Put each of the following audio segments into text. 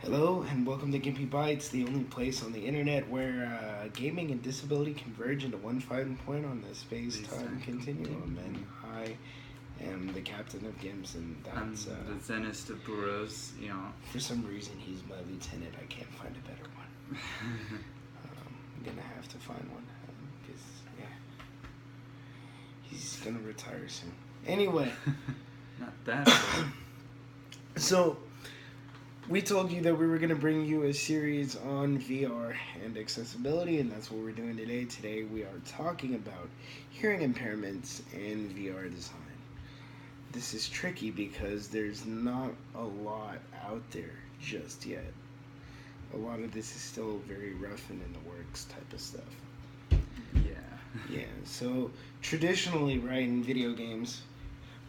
Hello and welcome to Gimpy Bytes, the only place on the internet where gaming and disability converge into one final point on the space-time continuum. And I am the captain of Gims, and that's the zenist of Burros. For some reason, he's my lieutenant. I can't find a better one. I'm gonna have to find one because he's gonna retire soon. Anyway, not that. So. We told you that we were going to bring you a series on VR and accessibility, and that's what we're doing today. Today we are talking about hearing impairments and VR design. This is tricky because there's not a lot out there just yet. A lot of this is still very rough and in the works type of stuff. Yeah, so traditionally, right, in video games,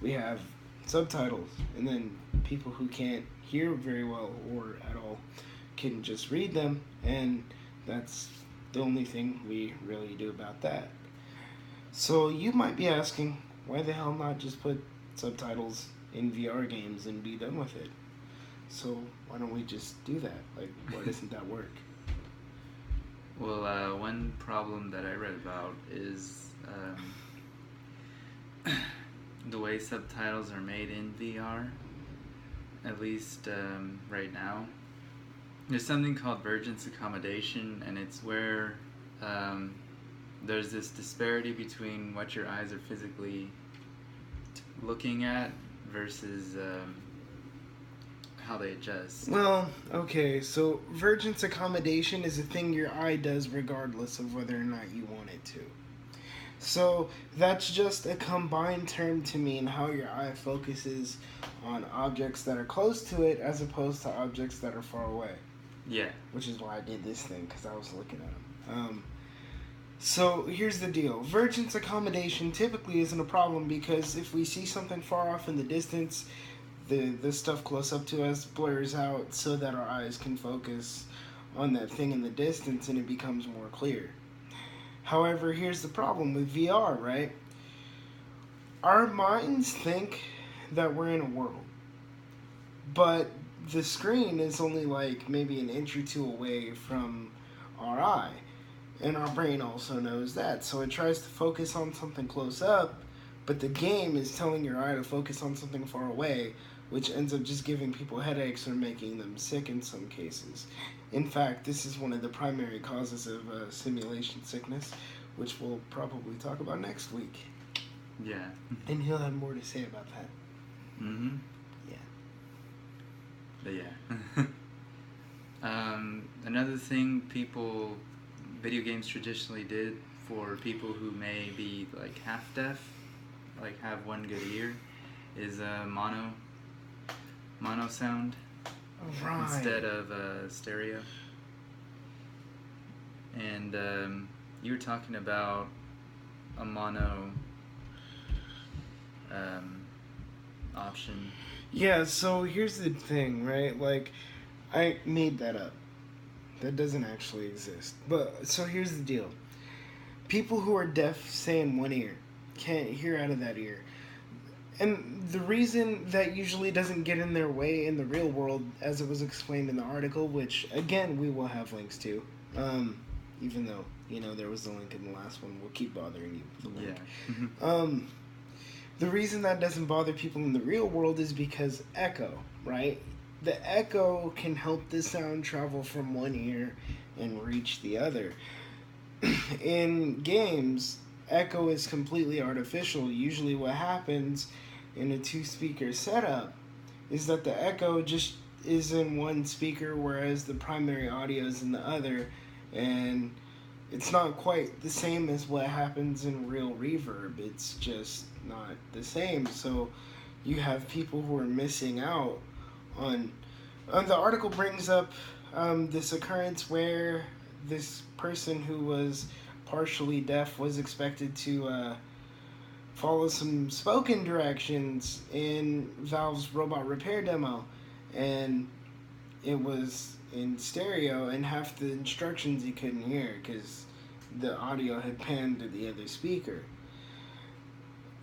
we have subtitles, and then people who can't hear very well or at all can just read them, and that's the only thing we really do about that. So you might be asking, why the hell not just put subtitles in VR games and be done with it? So why don't we just do that? Like, why doesn't that work? Well, one problem that I read about is the way subtitles are made in VR, at least right now. There's something called vergence accommodation, and it's where there's this disparity between what your eyes are physically looking at versus how they adjust. Well, okay, so vergence accommodation is a thing your eye does regardless of whether or not you want it to. So that's just a combined term to mean how your eye focuses on objects that are close to it as opposed to objects that are far away. Yeah. Which is why I did this thing, because I was looking at them. So here's the deal. Vergence accommodation typically isn't a problem because if we see something far off in the distance, the stuff close up to us blurs out so that our eyes can focus on that thing in the distance and it becomes more clear. However, here's the problem with VR, right? Our minds think that we're in a world, but the screen is only like maybe an inch or two away from our eye, and our brain also knows that, so it tries to focus on something close up, but the game is telling your eye to focus on something far away, which ends up just giving people headaches or making them sick in some cases. In fact, this is one of the primary causes of simulation sickness, which we'll probably talk about next week. Yeah. And he'll have more to say about that. Mm-hmm. Yeah. But yeah. Another thing video games traditionally did for people who may be like half deaf, like have one good ear, is mono sound. Right. Instead of stereo. And you were talking about a mono option. Yeah, so here's the thing, right? Like, I made that up. That doesn't actually exist. But, so here's the deal. People who are deaf, say in one ear, can't hear out of that ear. And the reason that usually doesn't get in their way in the real world, as it was explained in the article, which, again, we will have links to, even though, there was the link in the last one, we'll keep bothering you with the link. Yeah. The reason that doesn't bother people in the real world is because echo, right? The echo can help the sound travel from one ear and reach the other. In games, echo is completely artificial. Usually what happens in a two-speaker setup is that the echo just is in one speaker, whereas the primary audio is in the other, and it's not quite the same as what happens in real reverb. It's just not the same. So you have people who are missing out on the article brings up this occurrence where this person who was partially deaf was expected to follow some spoken directions in Valve's robot repair demo, and it was in stereo, and half the instructions he couldn't hear because the audio had panned to the other speaker.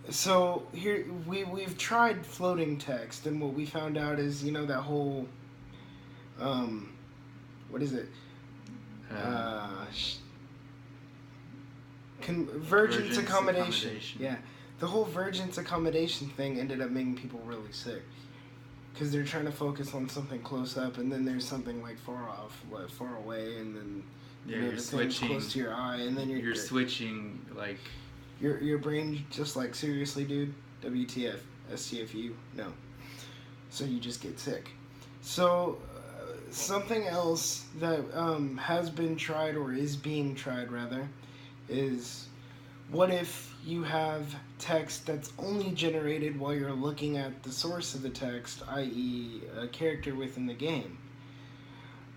So here we've tried floating text, and what we found out is that whole what is it? Um, Convergence accommodation. accommodation. Yeah, the whole vergence accommodation thing ended up making people really sick because they're trying to focus on something close up, and then there's something like far off, like far away, and then Yeah, you're the thing's switching. close to your eye, and then You're switching like. your brain just like, seriously, dude, WTF, STFU, no. So you just get sick. So something else that has been tried, or is being tried rather, is what if you have text that's only generated while you're looking at the source of the text, i.e. a character within the game.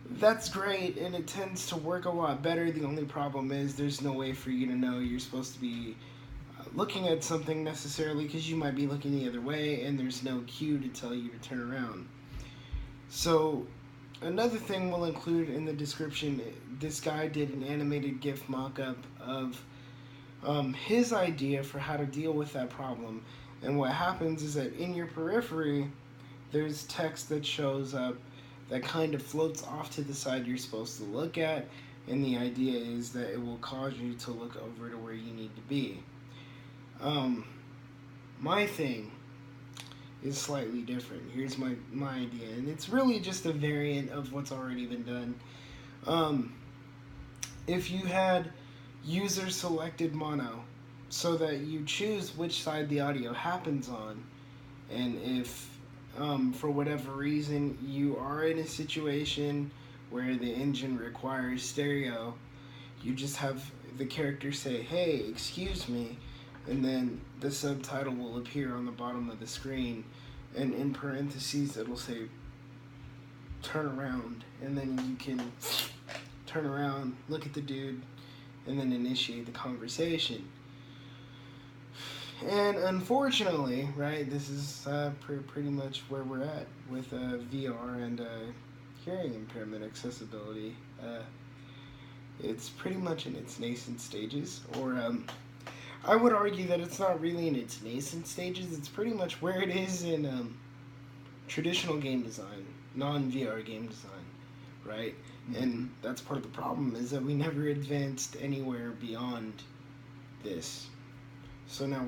That's great, and it tends to work a lot better. The only problem is there's no way for you to know you're supposed to be looking at something necessarily, because you might be looking the other way, and there's no cue to tell you to turn around. So another thing we'll include in the description, this guy did an animated GIF mock-up of his idea for how to deal with that problem. And what happens is that in your periphery, there's text that shows up that kind of floats off to the side you're supposed to look at, and the idea is that it will cause you to look over to where you need to be. My thing is slightly different. Here's my idea, and it's really just a variant of what's already been done. If you had user selected mono, so that you choose which side the audio happens on, and if for whatever reason you are in a situation where the engine requires stereo, you just have the character say, "Hey, excuse me," and then the subtitle will appear on the bottom of the screen, and in parentheses it'll say "turn around," and then you can turn around, look at the dude, and then initiate the conversation. And unfortunately, right, this is pretty much where we're at with VR and hearing impairment accessibility. It's pretty much in its nascent stages, or I would argue that it's not really in its nascent stages. It's pretty much where it is in traditional game design, non-VR game design, right? And that's part of the problem, is that we never advanced anywhere beyond this. So now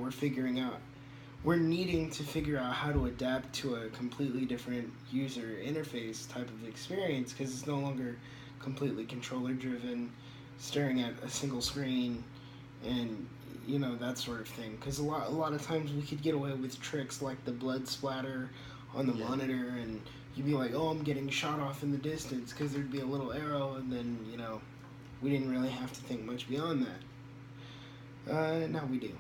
we're needing to figure out how to adapt to a completely different user interface type of experience, because it's no longer completely controller driven, staring at a single screen, and that sort of thing. Because a lot of times we could get away with tricks like the blood splatter on the monitor, and you'd be like, "Oh, I'm getting shot off in the distance," because there'd be a little arrow, and then we didn't really have to think much beyond that. Now we do.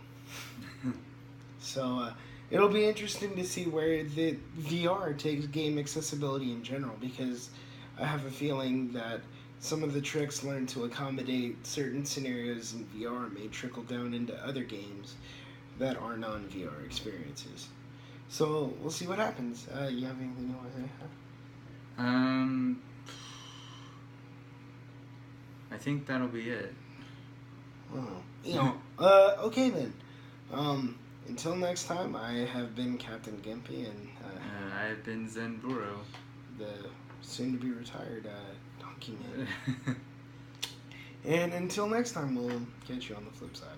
So it'll be interesting to see where the VR takes game accessibility in general, because I have a feeling that some of the tricks learned to accommodate certain scenarios in VR may trickle down into other games that are non-VR experiences. So we'll see what happens. You have anything you want to say? I think that'll be it. Okay then. Until next time, I have been Captain Gimpy, and I have been Zen Buro, the soon-to-be retired Donkey Man. And until next time, we'll catch you on the flip side.